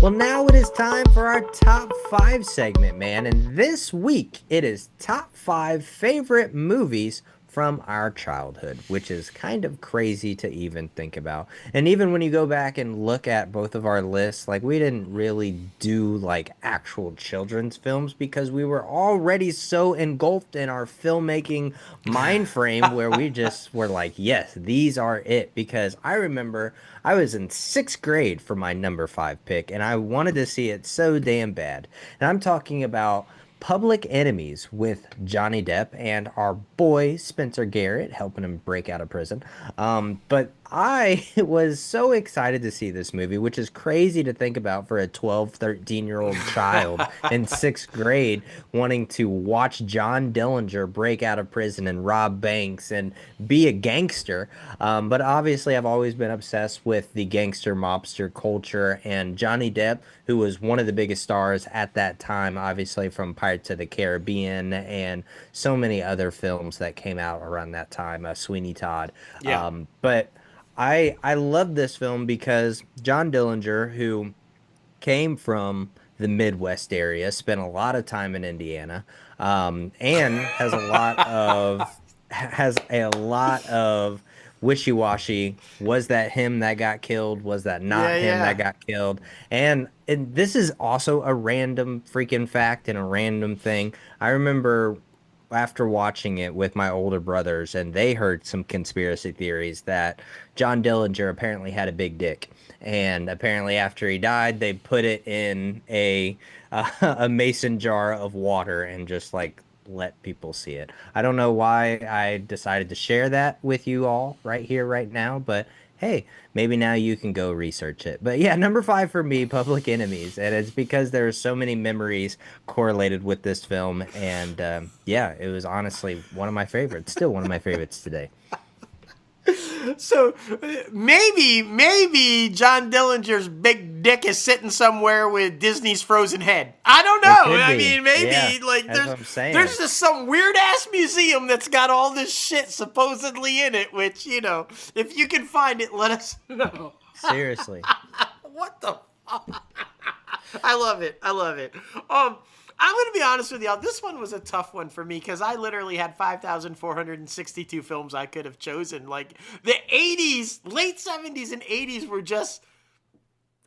Well, now it is time for our top five segment, man. And this week it is top five favorite movies from our childhood, which is kind of crazy to even think about. And even when you go back and look at both of our lists, like we didn't really do like actual children's films because we were already so engulfed in our filmmaking mind frame where we just were like, yes, these are it. Because I remember I was in sixth grade for my number five pick, and I wanted to see it so damn bad. And I'm talking about Public Enemies with Johnny Depp and our boy Spencer Garrett helping him break out of prison. But I was so excited to see this movie, which is crazy to think about for a 12, 13-year-old child in sixth grade wanting to watch John Dillinger break out of prison and rob banks and be a gangster. But obviously, I've always been obsessed with the gangster mobster culture, and Johnny Depp, who was one of the biggest stars at that time, obviously from Pirates of the Caribbean and so many other films that came out around that time, Sweeney Todd. Yeah. But I love this film because John Dillinger, who came from the Midwest area, spent a lot of time in Indiana, and has a lot of wishy-washy. Was that him that got killed? Was that not Yeah, him that yeah. got killed? And this is also a random freaking fact and a random thing. I remember after watching it with my older brothers, and they heard some conspiracy theories that John Dillinger apparently had a big dick, and apparently after he died, they put it in a mason jar of water and just like let people see it. I don't know why I decided to share that with you all right here, right now, but hey, maybe now you can go research it. But yeah, number five for me, Public Enemies, and it's because there are so many memories correlated with this film, and yeah, it was honestly one of my favorites, still one of my favorites today. So maybe John Dillinger's big dick is sitting somewhere with Disney's Frozen head. I don't It know. could I be, mean, yeah, maybe like that's there's what I'm saying. there's just some weird ass museum that's got all this shit supposedly in it. Which if you can find it, let us know. Seriously. What the I love it. I love it. I'm going to be honest with y'all. This one was a tough one for me because I literally had 5,462 films I could have chosen. Like the 80s, late 70s and 80s were just.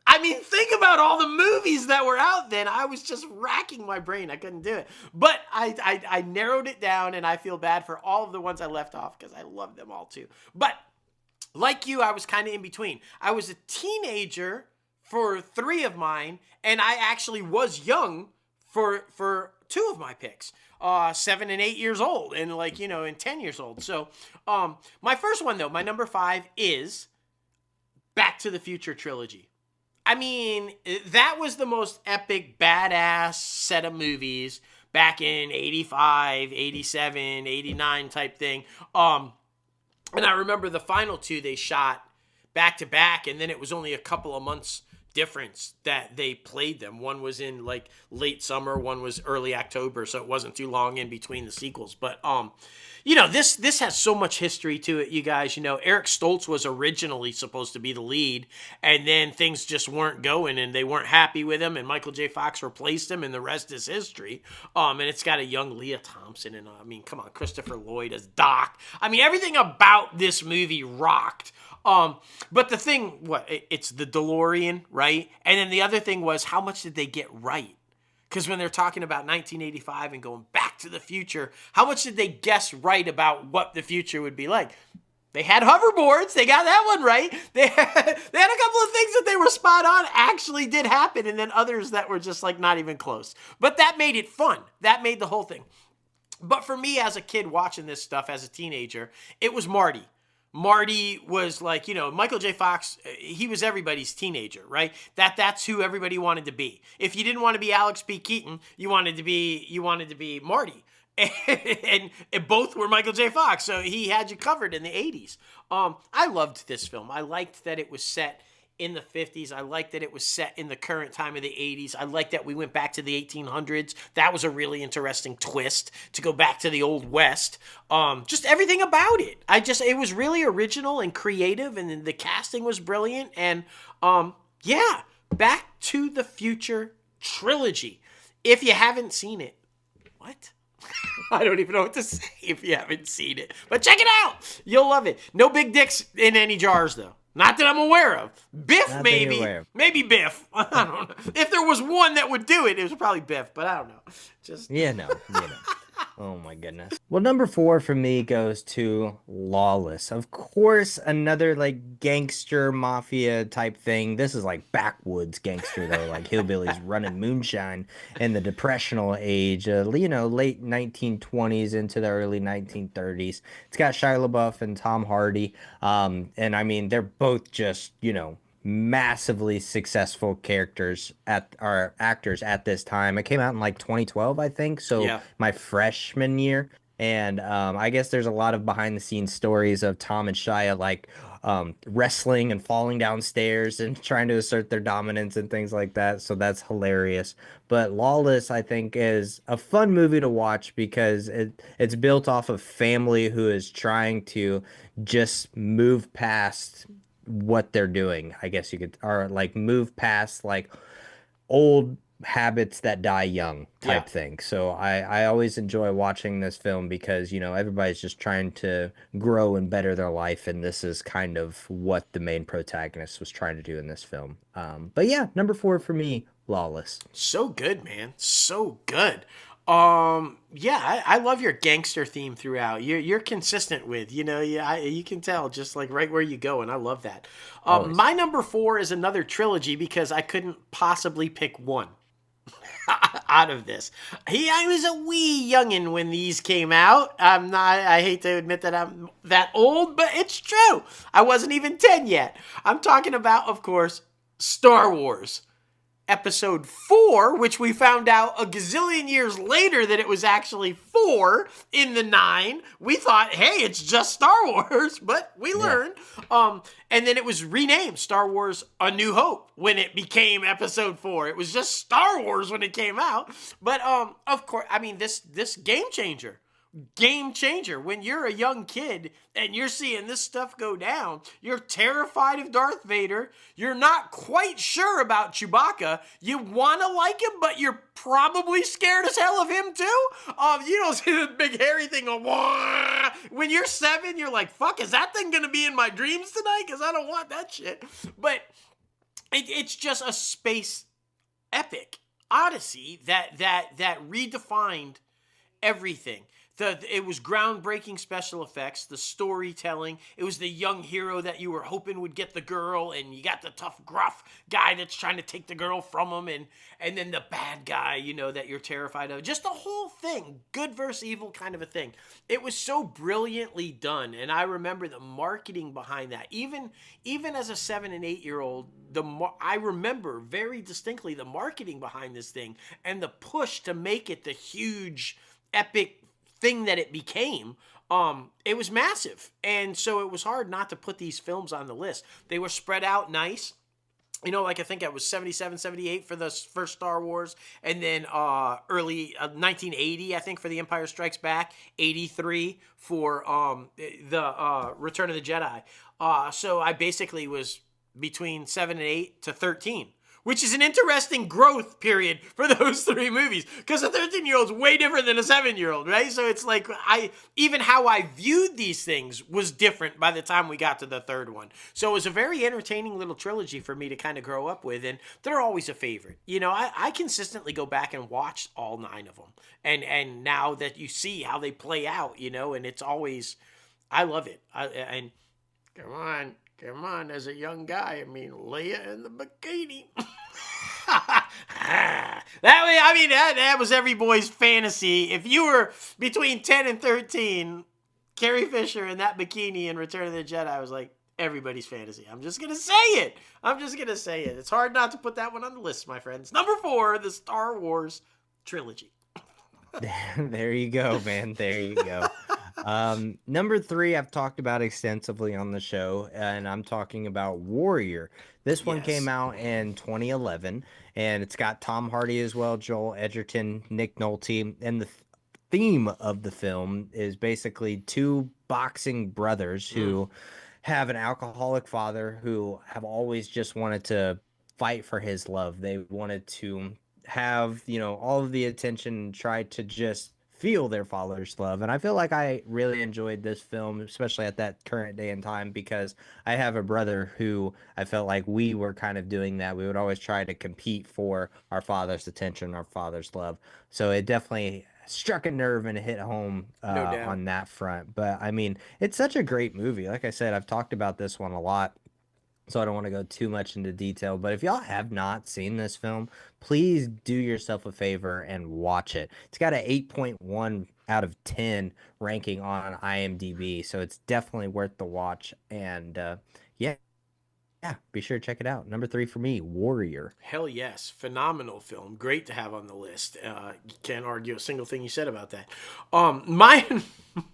I mean, think about all the movies that were out then. I was just racking my brain. I couldn't do it. But I narrowed it down, and I feel bad for all of the ones I left off because I love them all too. But like you, I was kind of in between. I was a teenager for three of mine, and I actually was young for two of my picks, 7 and 8 years old, and and 10 years old. So, my first one though, my number five is Back to the Future trilogy. I mean, that was the most epic, badass set of movies back in 85, 87, 89 type thing. And I remember the final two they shot back to back, and then it was only a couple of months difference that they played them. One was in like late summer, one was early October, so it wasn't too long in between the sequels. But this has so much history to it, you guys. Eric Stoltz was originally supposed to be the lead, and then things just weren't going, and they weren't happy with him, and Michael J. Fox replaced him, and the rest is history. And it's got a young Leah Thompson, and I mean, come on, Christopher Lloyd as Doc. I mean, everything about this movie rocked. But the thing, it's the DeLorean, right? And then the other thing was, how much did they get right? Because when they're talking about 1985 and going back to the future, how much did they guess right about what the future would be like? They had hoverboards. They got that one right. They had a couple of things that they were spot on actually did happen, and then others that were just like not even close. But that made it fun. That made the whole thing. But for me as a kid watching this stuff as a teenager, it was Marty. Marty was like, Michael J. Fox, he was everybody's teenager, right? That's who everybody wanted to be. If you didn't want to be Alex P. Keaton, you wanted to be Marty. And both were Michael J. Fox, so he had you covered in the 80s. I loved this film. I liked that it was set in the 50s. I liked that it was set in the current time of the 80s. I liked that we went back to the 1800s. That was a really interesting twist to go back to the Old West. Just everything about it. It was really original and creative, and the casting was brilliant. And yeah, Back to the Future trilogy. If you haven't seen it, what? I don't even know what to say if you haven't seen it. But check it out. You'll love it. No big dicks in any jars, though. Not that I'm aware of. Biff, Not that you're maybe. aware of. Maybe Biff. I don't know. If there was one that would do it, it was probably Biff, but I don't know. Just. Yeah, no, you know. Oh my goodness. Well, number four for me goes to Lawless. Of course, another like gangster mafia type thing. This is like backwoods gangster though, like hillbillies running moonshine in the depressional age, late 1920s into the early 1930s. It's got Shia LaBeouf and Tom Hardy. And I mean, they're both just, massively successful characters at our actors at this time. It came out in like 2012, I think. So Yeah. my freshman year. And I guess there's a lot of behind the scenes stories of Tom and Shia like wrestling and falling downstairs and trying to assert their dominance and things like that. So that's hilarious. But Lawless, I think, is a fun movie to watch because it's built off of family who is trying to just move past what they're doing. I guess you could, or like move past like old habits that die young Yeah. type thing. So I always enjoy watching this film because, everybody's just trying to grow and better their life. And this is kind of what the main protagonist was trying to do in this film. But yeah, number four for me, Lawless. So good, man. So good. Yeah, I love your gangster theme throughout. You're consistent with, you can tell just like right where you go, and I love that. Always. My number four is another trilogy because I couldn't possibly pick one out of this. I was a wee youngin when these came out. I'm not. I hate to admit that I'm that old, but it's true. I wasn't even 10 yet. I'm talking about, of course, Star Wars. Episode 4, which we found out a gazillion years later that it was actually 4 in the 9. We thought, hey, it's just Star Wars, but we Yeah. learned. And then it was renamed Star Wars A New Hope when it became Episode 4. It was just Star Wars when it came out. But of course, I mean this game changer. When you're a young kid and you're seeing this stuff go down, you're terrified of Darth Vader. You're not quite sure about Chewbacca. You want to like him, but you're probably scared as hell of him too. You don't see the big hairy thing go, wah! When you're 7, you're like, fuck, is that thing gonna be in my dreams tonight? Because I don't want that shit. But it's just a space epic odyssey that redefined everything. It was groundbreaking special effects, the storytelling. It was the young hero that you were hoping would get the girl, and you got the tough, gruff guy that's trying to take the girl from him, and then the bad guy, that you're terrified of. Just the whole thing, good versus evil kind of a thing. It was so brilliantly done, and I remember the marketing behind that. Even as a 7 and 8 year old, I remember very distinctly the marketing behind this thing and the push to make it the huge, epic thing that it became. It was massive, and so it was hard not to put these films on the list. They were spread out nice, like I think it was 77, 78 for the first Star Wars, and then early 1980 I think for the Empire Strikes Back, 83 for the Return of the Jedi. So I basically was between 7 and 8 to 13, which is an interesting growth period for those 3 movies, because a 13-year-old's way different than a 7-year-old, right? So it's like even how I viewed these things was different by the time we got to the third one. So it was a very entertaining little trilogy for me to kind of grow up with, and they're always a favorite. I consistently go back and watch all 9 of them, and now that you see how they play out, and it's always, I love it. And come on. Come on, as a young guy, I mean, Leia in the bikini. That was every boy's fantasy. If you were between 10 and 13, Carrie Fisher in that bikini in Return of the Jedi was like everybody's fantasy. I'm just going to say it. It's hard not to put that one on the list, my friends. Number 4, the Star Wars trilogy. There you go, man. There you go. Number 3, I've talked about extensively on the show, and I'm talking about Warrior. This one Yes. came out in 2011, and it's got Tom Hardy as well, Joel Edgerton, Nick Nolte, and the theme of the film is basically 2 boxing brothers who have an alcoholic father who have always just wanted to fight for his love. They wanted to have, all of the attention and try to just feel their father's love. And I feel like I really enjoyed this film, especially at that current day and time, because I have a brother who I felt like we were kind of doing that. We would always try to compete for our father's attention, our father's love. So it definitely struck a nerve and hit home No doubt. on that front. But I mean, it's such a great movie. Like I said, I've talked about this one a lot, so I don't want to go too much into detail. But if y'all have not seen this film, please do yourself a favor and watch it. It's got an 8.1 out of 10 ranking on IMDb, so it's definitely worth the watch. And yeah, yeah, be sure to check it out. Number three for me, Warrior. Hell yes, phenomenal film, great to have on the list. You can't argue a single thing you said about that. My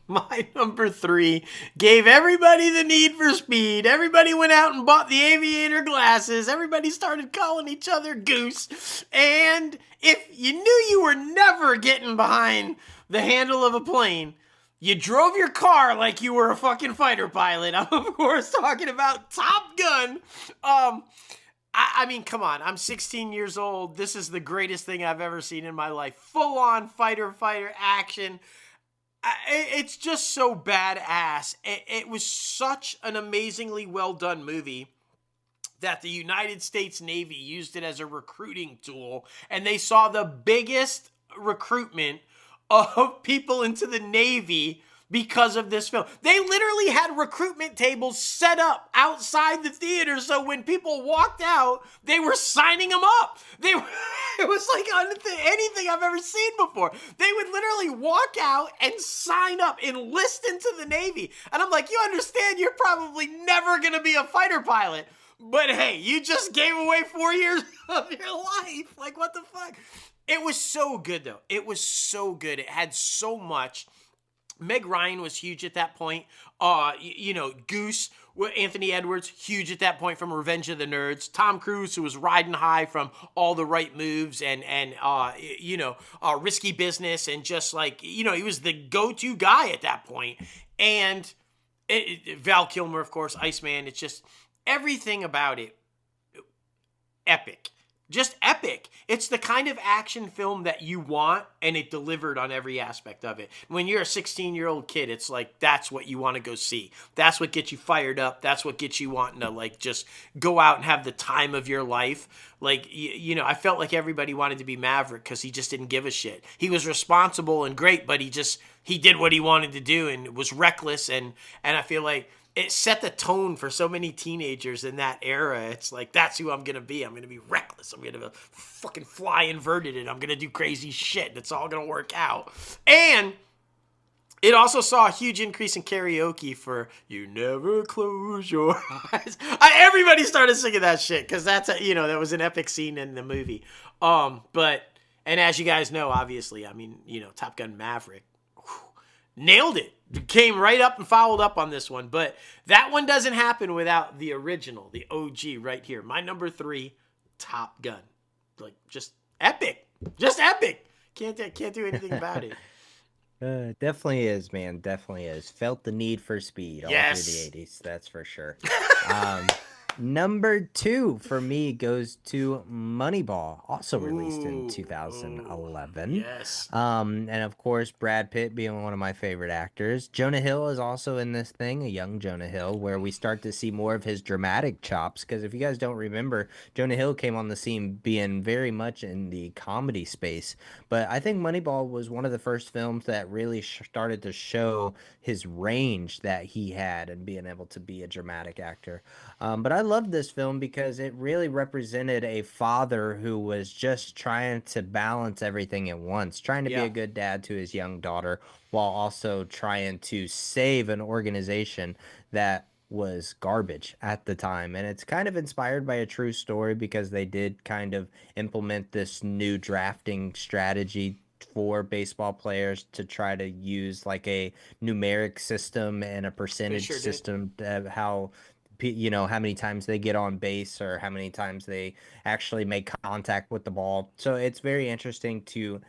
my number three gave everybody the Need for Speed. Everybody went out and bought the aviator glasses. Everybody started calling each other Goose. And if you knew you were never getting behind the handle of a plane, you drove your car like you were a fucking fighter pilot. I'm, of course, talking about Top Gun. I mean, come on. I'm 16 years old. This is the greatest thing I've ever seen in my life. Full on fighter action. It's just so badass. It was such an amazingly well done movie that the United States Navy used it as a recruiting tool, and they saw the biggest recruitment of people into the Navy because of this film. They literally had recruitment tables set up outside the theater, so when people walked out, they were signing them up. It was like anything I've ever seen before. They would literally walk out and sign up, enlist into the Navy. And I'm like, you understand you're probably never going to be a fighter pilot. But hey, you just gave away 4 years of your life. Like, what the fuck? It was so good, though. It was so good. It had so much. Meg Ryan was huge at that point. Goose, Anthony Edwards, huge at that point from Revenge of the Nerds. Tom Cruise, who was riding high from All the Right Moves and Risky Business, and just like, he was the go-to guy at that point. And Val Kilmer, of course, Iceman. It's just everything about it, epic. Just epic. It's the kind of action film that you want, and it delivered on every aspect of it. When you're a 16-year-old kid, it's like, that's what you want to go see. That's what gets you fired up. That's what gets you wanting to, like, just go out and have the time of your life. Like, I felt like everybody wanted to be Maverick because he just didn't give a shit. He was responsible and great, but he did what he wanted to do and was reckless, and I feel like it set the tone for so many teenagers in that era. It's like, that's who I'm going to be. I'm going to be reckless. I'm going to fucking fly inverted, and I'm going to do crazy shit. And it's all going to work out. And it also saw a huge increase in karaoke for You Never Close Your Eyes. Everybody started singing that shit because that was an epic scene in the movie. And as you guys know, obviously, I mean, Top Gun Maverick, nailed it. Came right up and followed up on this one. But that one doesn't happen without the original, the OG right here. My number three, Top Gun. Like, just epic. Just epic. Can't do anything about it. Definitely is, man. Definitely is. Felt the need for speed all through the 80s. That's for sure. Number two for me goes to Moneyball, also released in 2011. Yes. And of course, Brad Pitt being one of my favorite actors. Jonah Hill is also in this thing, a young Jonah Hill, where we start to see more of his dramatic chops. Because if you guys don't remember, Jonah Hill came on the scene being very much in the comedy space. But I think Moneyball was one of the first films that really started to show his range that he had and being able to be a dramatic actor. But I loved this film because it really represented a father who was just trying to balance everything at once, trying to be a good dad to his young daughter while also trying to save an organization that was garbage at the time. And it's kind of inspired by a true story because they did kind of implement this new drafting strategy for baseball players to try to use like a numeric system and a percentage system of how how many times they get on base or how many times they actually make contact with the ball. So it's very interesting to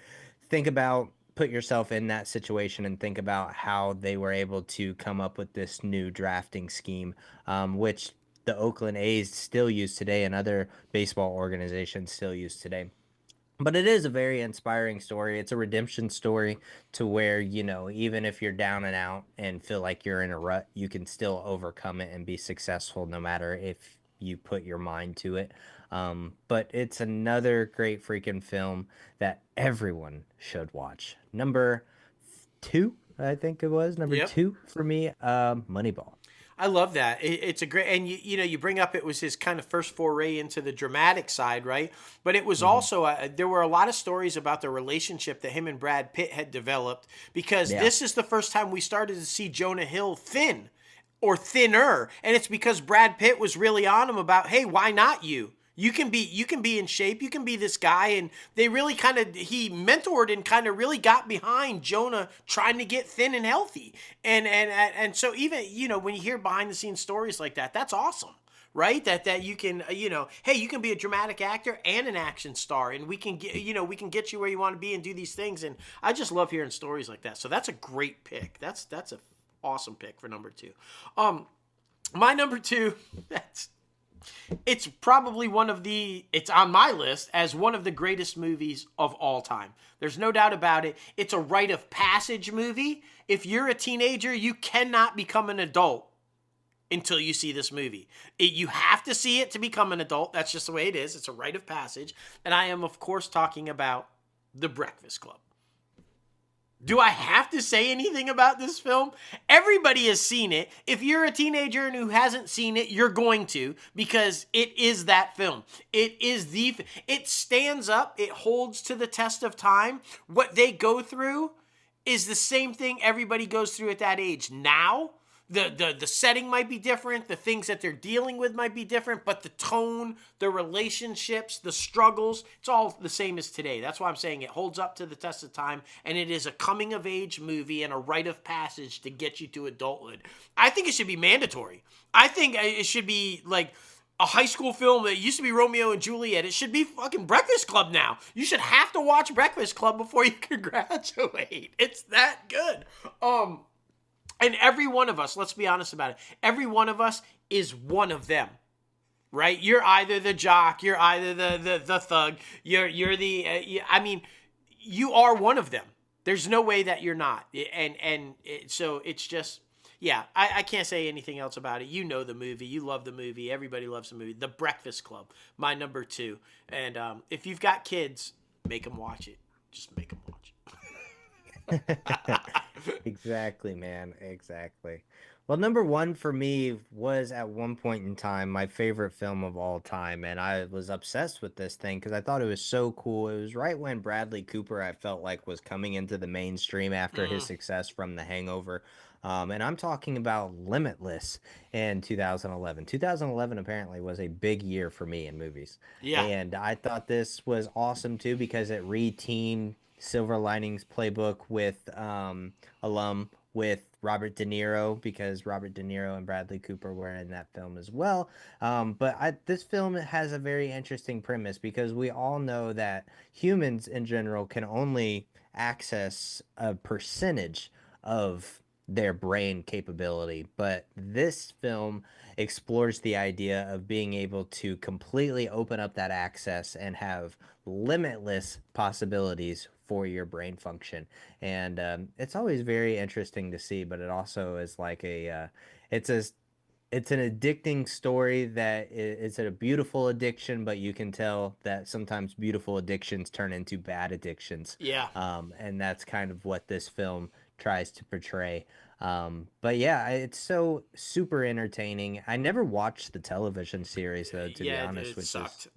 think about, put yourself in that situation and think about how they were able to come up with this new drafting scheme, which the Oakland A's still use today and other baseball organizations still use today. But it is a very inspiring story. It's a redemption story to where, even if you're down and out and feel like you're in a rut, you can still overcome it and be successful no matter if you put your mind to it. But it's another great freaking film that everyone should watch. Number two, I think it was number Yep. two for me, Moneyball. I love that. It's a great, and you bring up it was his kind of first foray into the dramatic side, right? But it was Hmm. also there were a lot of stories about the relationship that him and Brad Pitt had developed because Yeah. this is the first time we started to see Jonah Hill thin or thinner, and it's because Brad Pitt was really on him about, hey, why not you? You can be in shape. You can be this guy, and they really kind of he mentored and kind of really got behind Jonah trying to get thin and healthy. And so even when you hear behind the scenes stories like that, that's awesome, right? That you can hey, you can be a dramatic actor and an action star, and we can get you where you want to be and do these things. And I just love hearing stories like that. So that's a great pick. That's a awesome pick for number two. My number two, that's it's probably it's on my list as one of the greatest movies of all time. There's no doubt about it. It's a rite of passage movie. If you're a teenager, you cannot become an adult until you see this movie. You have to see it to become an adult. That's just the way it is. It's a rite of passage. And I am, of course, talking about The Breakfast Club. Do I have to say anything about this film? Everybody has seen it. If you're a teenager and who hasn't seen it, you're going to, because it is that film. It stands up. It holds to the test of time. What they go through is the same thing everybody goes through at that age. Now, the setting might be different, the things that they're dealing with might be different, but the tone, the relationships, the struggles, it's all the same as today. That's why I'm saying it holds up to the test of time, and it is a coming of age movie and a rite of passage to get you to adulthood. I think it should be mandatory. I think it should be like a high school film that used to be Romeo and Juliet. It should be fucking Breakfast Club now. You should have to watch Breakfast Club before you can graduate. It's that good. And every one of us, let's be honest about it, every one of us is one of them, right? You're either the jock, you're either the thug, you're the, I mean, you are one of them. There's no way that you're not. So it's just, yeah, I can't say anything else about it. You know the movie. You love the movie. Everybody loves the movie. The Breakfast Club, my number two. And if you've got kids, make them watch it. Just make them watch it. Exactly, man. Exactly. Well, number one for me was at one point in time my favorite film of all time, and I was obsessed with this thing because I thought it was so cool. It was right when Bradley Cooper, I felt like, was coming into the mainstream after his Mm, success from The Hangover. And I'm talking about Limitless in 2011. 2011 apparently was a big year for me in movies. yeah. And I thought this was awesome too because it reteamed Silver Linings Playbook with alum with Robert De Niro because Robert De Niro and Bradley Cooper were in that film as well. This film has a very interesting premise because we all know that humans in general can only access a percentage of their brain capability, but this film explores the idea of being able to completely open up that access and have limitless possibilities for your brain function. And it's always very interesting to see, but it also is like it's a, it's an addicting story that it's a beautiful addiction, but you can tell that sometimes beautiful addictions turn into bad addictions. Yeah. And that's kind of what this film tries to portray. But yeah, it's so super entertaining. I never watched the television series though, to be Yeah, honest, it which is, sucked.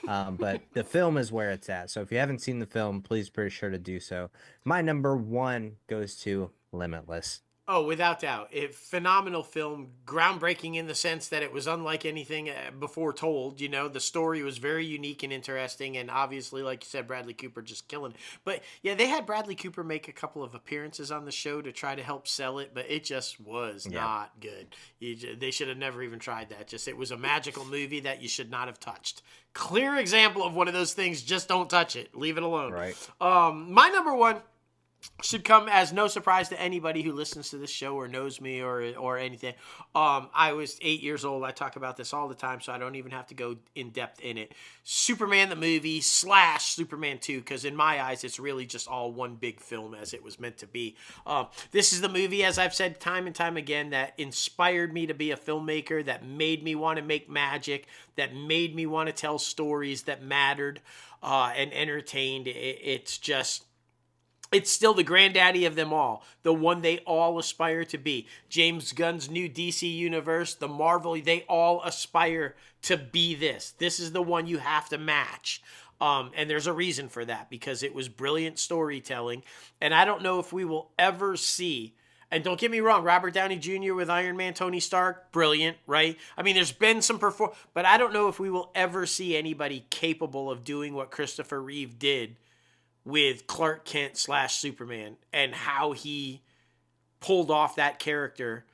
but the film is where it's at. So if you haven't seen the film, please be sure to do so. My number one goes to Limitless. Oh, without doubt. Phenomenal film, groundbreaking in the sense that it was unlike anything before told. The story was very unique and interesting, and obviously, like you said, Bradley Cooper just killing it. But yeah, they had Bradley Cooper make a couple of appearances on the show to try to help sell it, but it just was Yeah, not good. They should have never even tried that. Just it was a magical movie that you should not have touched. Clear example of one of those things. Just don't touch it. Leave it alone. right. My number one. should come as no surprise to anybody who listens to this show or knows me or anything. I was 8 years old. I talk about this all the time, so I don't even have to go in depth in it. Superman the movie / Superman 2, because in my eyes, it's really just all one big film as it was meant to be. This is the movie, as I've said time and time again, that inspired me to be a filmmaker, that made me want to make magic, that made me want to tell stories that mattered and entertained. It's still the granddaddy of them all, the one they all aspire to be. James Gunn's new DC universe, the Marvel, they all aspire to be this. This is the one you have to match. And there's a reason for that, because it was brilliant storytelling. And I don't know if we will ever see, and don't get me wrong, Robert Downey Jr. with Iron Man, Tony Stark, brilliant, right? I mean, there's been some but I don't know if we will ever see anybody capable of doing what Christopher Reeve did with Clark Kent / Superman, and how he pulled off that character.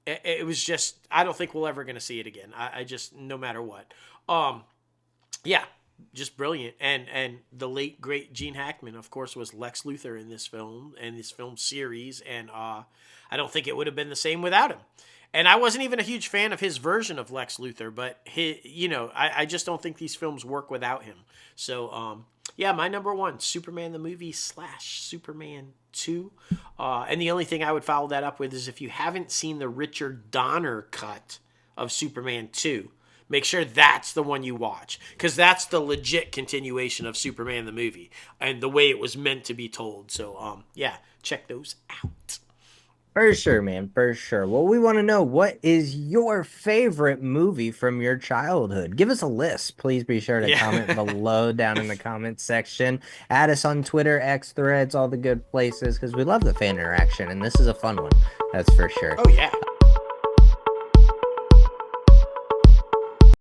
It was just, I don't think we'll ever going to see it again. I just, no matter what. Yeah, just brilliant. And the late, great Gene Hackman, of course, was Lex Luthor in this film and this film series. And I don't think it would have been the same without him. And I wasn't even a huge fan of his version of Lex Luthor, but I just don't think these films work without him. So, yeah, my number one, Superman the movie / Superman 2. And the only thing I would follow that up with is, if you haven't seen the Richard Donner cut of Superman 2, make sure that's the one you watch, because that's the legit continuation of Superman the movie and the way it was meant to be told. So, yeah, check those out. For sure, man, for sure. Well, we want to know, what is your favorite movie from your childhood? Give us a list. Please be sure to comment Yeah. below down in the comments section. Add us on Twitter, X Threads, all the good places, because we love the fan interaction, and this is a fun one. That's for sure. Oh, yeah.